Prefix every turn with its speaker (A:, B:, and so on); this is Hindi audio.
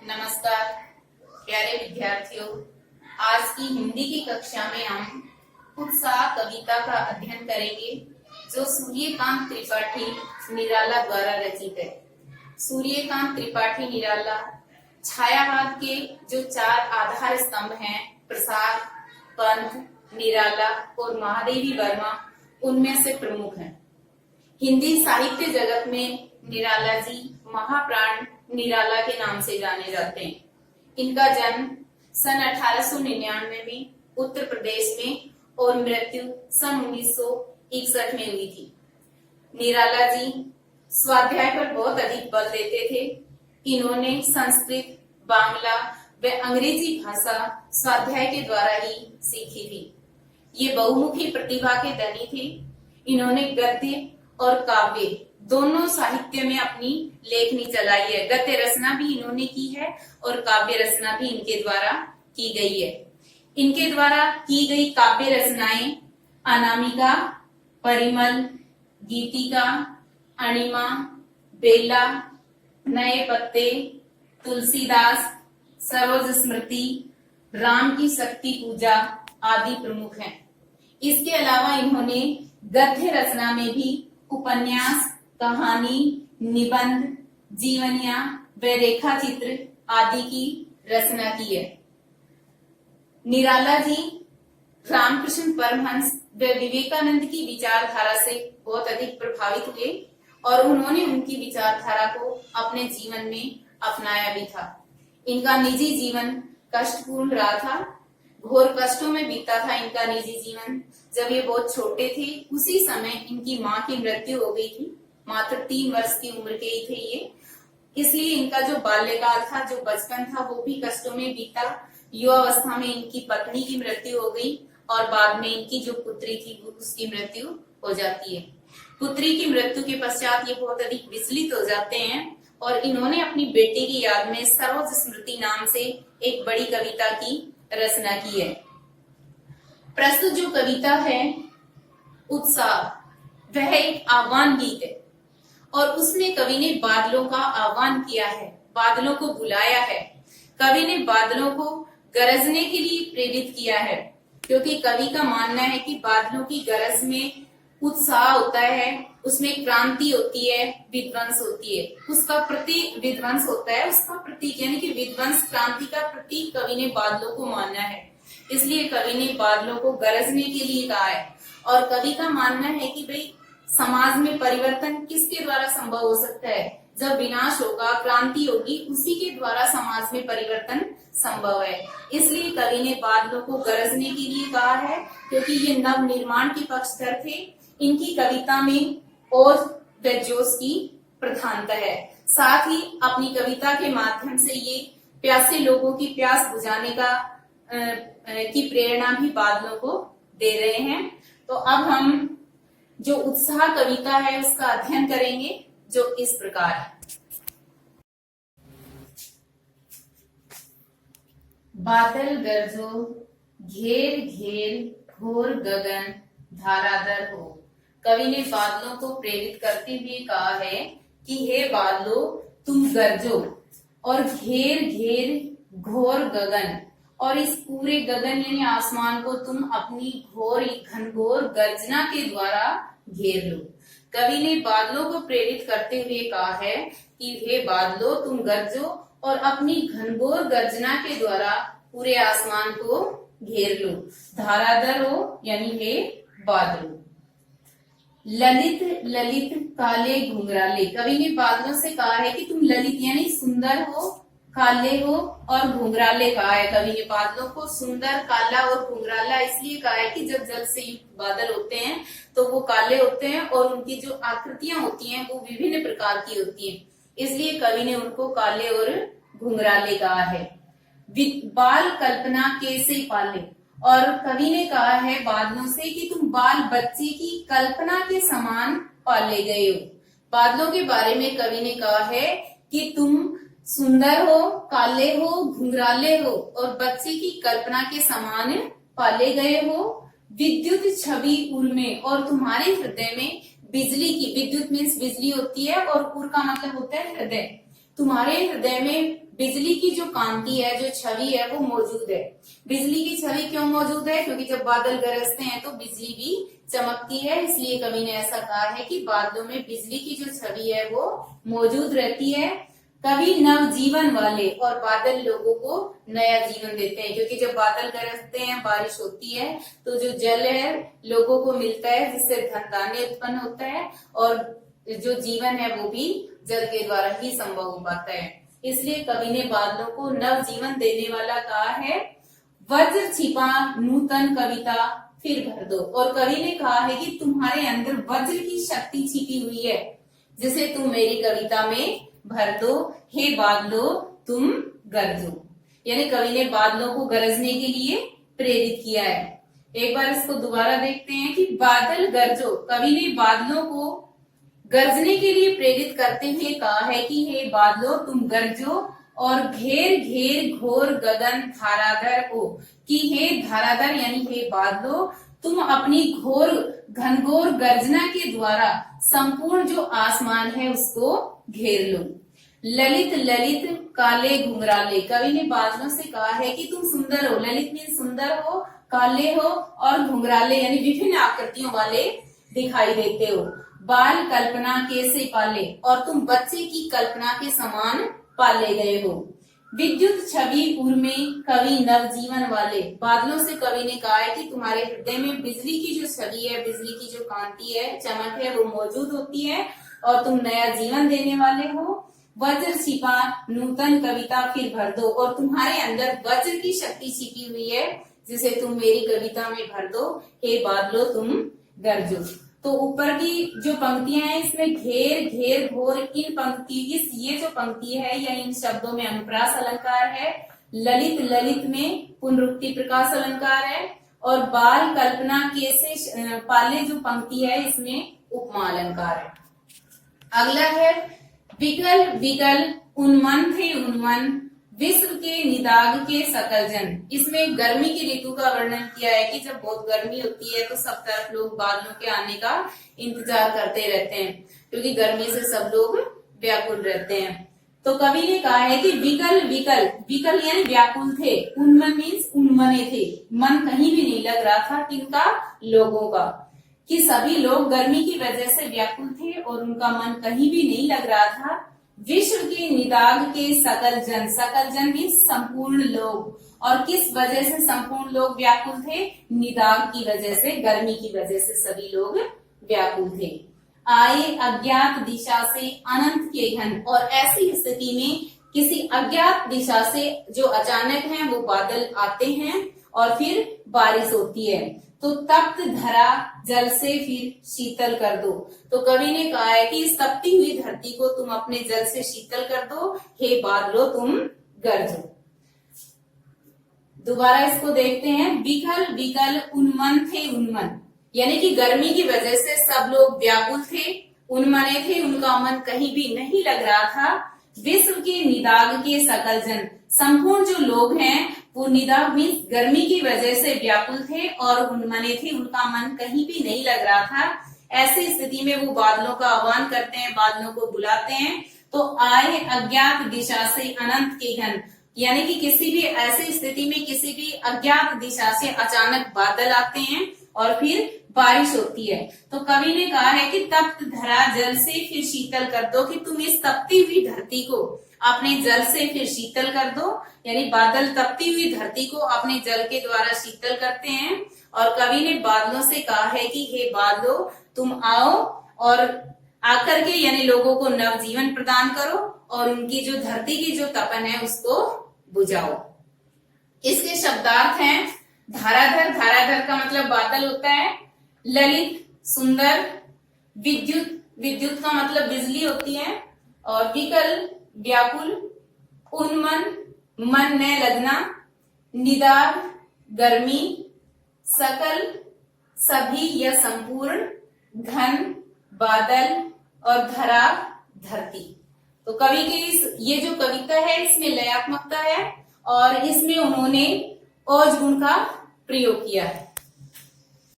A: नमस्कार प्यारे विद्यार्थियों। आज की हिंदी की कक्षा में हम उत्साह कविता का अध्ययन करेंगे जो सूर्यकांत त्रिपाठी निराला द्वारा रचित है। सूर्यकांत त्रिपाठी निराला छायावाद के जो चार आधार स्तंभ हैं, प्रसाद, पंत, निराला और महादेवी वर्मा, उनमें से प्रमुख हैं। हिंदी साहित्य जगत में निराला जी महाप्राण निराला के नाम से जाने जाते हैं। इनका जन्म सन 1899 में उत्तर प्रदेश में और मृत्यु सन 1961 में हुई थी। निराला जी स्वाध्याय पर बहुत अधिक बल देते थे। इन्होंने संस्कृत, बांग्ला व अंग्रेजी भाषा स्वाध्याय के द्वारा ही सीखी थी। ये बहुमुखी प्रतिभा के धनी थे। इन्होंने गद्य और काव्य दोनों साहित्य में अपनी लेखनी चलाई है। गद्य रचना भी इन्होंने की है और काव्य रचना भी इनके द्वारा की गई है। इनके द्वारा की गई काव्य रचनाएं अनामिका, परिमल, गीतिका, अणिमा, बेला, नए पत्ते, तुलसीदास, सरोज स्मृति, राम की शक्ति पूजा आदि प्रमुख हैं। इसके अलावा इन्होंने गद्य रचना में भी उपन्यास, कहानी, निबंध, जीवनियां व रेखा चित्र आदि की रचना की है। निराला जी रामकृष्ण परमहंस व विवेकानंद की विचारधारा से बहुत अधिक प्रभावित हुए और उन्होंने उनकी विचारधारा को अपने जीवन में अपनाया भी था। इनका निजी जीवन कष्टपूर्ण रहा था। घोर कष्टों में बीता था इनका निजी जीवन। जब ये बहुत छोटे थे उसी समय इनकी माँ की मृत्यु हो गई थी। मात्र 3 वर्ष की उम्र के ही थे ये। इसलिए इनका जो बाल्यकाल था, जो बचपन था, वो भी कष्टों में बीता। युवावस्था में इनकी पत्नी की मृत्यु हो गई और बाद में इनकी जो पुत्री थी उसकी मृत्यु हो जाती है। पुत्री की मृत्यु के पश्चात ये बहुत अधिक विचलित हो जाते हैं और इन्होंने अपनी बेटी की याद में सरोज स्मृति नाम से एक बड़ी कविता की रचना की है। प्रस्तुत जो कविता है उत्साह, वह एक आह्वान गीत है और उसमें कवि ने बादलों का आह्वान किया है, बादलों को बुलाया है। कवि ने बादलों को गरजने के लिए प्रेरित किया है, क्योंकि कवि का मानना है कि बादलों की गरज में उत्साह होता है, उसमें क्रांति होती है, विध्वंस होती है। उसका प्रतीक विध्वंस होता है, उसका प्रतीक यानी कि विध्वंस क्रांति का प्रतीक कवि ने बादलों को माना है। इसलिए कवि ने बादलों को गरजने के लिए कहा है। और कवि का मानना है कि भाई समाज में परिवर्तन किसके द्वारा संभव हो सकता है? जब विनाश होगा, क्रांति होगी, उसी के द्वारा समाज में परिवर्तन संभव है। इसलिए कवि ने बादलों को गरजने के लिए कहा है, क्योंकि ये नव निर्माण के पक्षधर थे। इनकी कविता में और व जोश की प्रधानता है। साथ ही अपनी कविता के माध्यम से ये प्यासे लोगों की प्यास बुझाने की प्रेरणा भी बादलों को दे रहे हैं। तो अब हम जो उत्साह कविता है उसका अध्ययन करेंगे, जो इस प्रकार है। बादल गरजो घेर घेर घोर गगन धारादर हो। कवि ने बादलों को प्रेरित करते हुए कहा है कि हे बादलों, तुम गरजो और घेर घेर घोर गगन, और इस पूरे गगन यानी आसमान को तुम अपनी घोर घनघोर गर्जना के द्वारा घेर लो। कवि ने बादलों को प्रेरित करते हुए कहा है कि हे बादलों, तुम गरजो और अपनी घनघोर गर्जना के द्वारा पूरे आसमान को घेर लो। धारादर हो यानी हे बादलों। ललित ललित काले घुंघराले। कवि ने बादलों से कहा है कि तुम ललित यानी सुंदर हो, काले हो और घुंघराले कहा है। कवि ने बादलों को सुंदर, काला और घुंघराला इसलिए कहा है कि जब जल से युक्त बादल होते हैं तो वो काले होते हैं और उनकी जो आकृतियां होती हैं वो विभिन्न प्रकार की होती हैं। इसलिए कवि ने उनको काले और घुंघराले कहा है। बाल कल्पना कैसे पाले, और कवि ने कहा है बादलों से कि तुम बाल बच्चे की कल्पना के समान पाले गए हो। बादलों के बारे में कवि ने कहा है कि तुम सुंदर हो, काले हो, घुंघराले हो और बच्चे की कल्पना के समान पाले गए हो। विद्युत छवि उर में, और तुम्हारे हृदय में बिजली की, विद्युत मीन्स बिजली होती है और उर का मतलब होता है हृदय, तुम्हारे हृदय में बिजली की जो कांति है, जो छवि है, वो मौजूद है। बिजली की छवि क्यों मौजूद है? क्योंकि जब बादल गरजते हैं तो बिजली भी चमकती है, इसलिए कवि ने ऐसा कहा है कि बादलों में बिजली की जो छवि है वो मौजूद रहती है। कवि नवजीवन वाले, और बादल लोगों को नया जीवन देते हैं, क्योंकि जब बादल गरजते हैं, बारिश होती है, तो जो जल है लोगों को मिलता है, जिससे धन धान्य उत्पन्न होता है, और जो जीवन है वो भी जल के द्वारा ही संभव हो पाता है। इसलिए कवि ने बादलों को नव जीवन देने वाला कहा है। वज्र छिपा नूतन कविता फिर भर दो, और कवि ने कहा है कि तुम्हारे अंदर वज्र की शक्ति छिपी हुई है, जिसे तुम मेरी कविता में भर दो। हे बादलों तुम गरजो, यानी कवि ने बादलों को गरजने के लिए प्रेरित किया है। एक बार इसको दोबारा देखते हैं कि बादल गरजो, कवि ने बादलों को गरजने के लिए प्रेरित करते हुए कहा है कि हे बादलों तुम गरजो और घेर घेर घोर गगन धाराधर को, कि हे धाराधर यानी हे बादलों तुम अपनी घोर घनघोर गर्जना के द्वारा संपूर्ण जो आसमान है उसको घेर लो। ललित ललित काले घुंघराले, कवि ने बादलों से कहा है कि तुम सुंदर हो। ललित मीन सुंदर हो, काले हो, और घुंघराले यानी विभिन्न आकृतियों वाले दिखाई देते हो। बाल कल्पना के से पाले, और तुम बच्चे की कल्पना के समान पाले गए हो। विद्युत छवि उर्मे कवि नवजीवन वाले, बादलों से कवि ने कहा है कि तुम्हारे हृदय में बिजली की जो छवि है, बिजली की जो कांति है, चमक है, वो मौजूद होती है, और तुम नया जीवन देने वाले हो। वज्र छिपा नूतन कविता फिर भर दो, और तुम्हारे अंदर वज्र की शक्ति छिपी हुई है, जिसे तुम मेरी कविता में भर दो। हे बादलों तुम गरजो। तो ऊपर की जो पंक्तियां हैं इसमें घेर घेर घोर, इन पंक्ति ये जो पंक्ति है या इन शब्दों में अनुप्रास अलंकार है। ललित ललित में पुनरुक्ति प्रकाश अलंकार है, और बाल कल्पना के से पाले जो पंक्ति है इसमें उपमा अलंकार है। अगला है विकल विकल उन्मन थे उन्मन विश्व के निदाग के सकल जन। इसमें गर्मी की ऋतु का वर्णन किया है कि जब बहुत गर्मी होती है तो सब तरफ लोग बादलों के आने का इंतजार करते रहते हैं, क्योंकि गर्मी से सब लोग व्याकुल रहते हैं। तो कवि ने कहा है कि विकल विकल, विकल यानी व्याकुल थे, उन्मन मीन्स उन्मने थे, मन कहीं भी नहीं लग रहा था किनका, लोगों का, कि सभी लोग गर्मी की वजह से व्याकुल थे और उनका मन कहीं भी नहीं लग रहा था। विश्व के निदाग के सकल जन, सकल जन मीन्स संपूर्ण लोग, और किस वजह से संपूर्ण लोग व्याकुल थे, निदाग की वजह से, गर्मी की वजह से सभी लोग व्याकुल थे। आए अज्ञात दिशा से अनंत के घन, और ऐसी स्थिति में किसी अज्ञात दिशा से जो अचानक है वो बादल आते हैं और फिर बारिश होती है। तो तप्त धरा जल से फिर शीतल कर दो। तो कवि ने कहा है कि इस तपती हुई धरती को तुम अपने जल से शीतल कर दो। हे बादलों तुम गरजो। दोबारा इसको देखते हैं। विकल विकल उन्मन थे उन्मन, यानी कि गर्मी की वजह से सब लोग व्याकुल थे, उन्मने थे, उनका मन कहीं भी नहीं लग रहा था। विश्व के निदाग के सकल जन, संपूर्ण जो लोग हैं वो निदाग मीन्स गर्मी की वजह से व्याकुल थे और उन्मने थे, उनका मन कहीं भी नहीं लग रहा था। ऐसी स्थिति में वो बादलों का आह्वान करते हैं, बादलों को बुलाते हैं। तो आए अज्ञात दिशा से अनंत के घन, यानी कि किसी भी ऐसी स्थिति में किसी भी अज्ञात दिशा से अचानक बादल आते हैं और फिर बारिश होती है। तो कवि ने कहा है कि तप्त धरा जल से फिर शीतल कर दो, कि तुम इस तपती हुई धरती को अपने जल से फिर शीतल कर दो, यानी बादल तपती हुई धरती को अपने जल के द्वारा शीतल करते हैं। और कवि ने बादलों से कहा है कि हे बादलों तुम आओ और आकर के यानी लोगों को नवजीवन प्रदान करो और उनकी जो धरती की जो तपन है उसको बुझाओ। इसके शब्दार्थ हैं धाराधर, धाराधर का मतलब बादल होता है। ललित सुंदर, विद्युत, विद्युत का मतलब बिजली होती है। और विकल व्याकुल, उन्मन मन में लगना, निदाग गर्मी, सकल सभी या संपूर्ण, घन बादल और धरा धरती। तो कवि के ये जो कविता है इसमें लयात्मकता है और इसमें उन्होंने ओज गुण का प्रयोग किया है।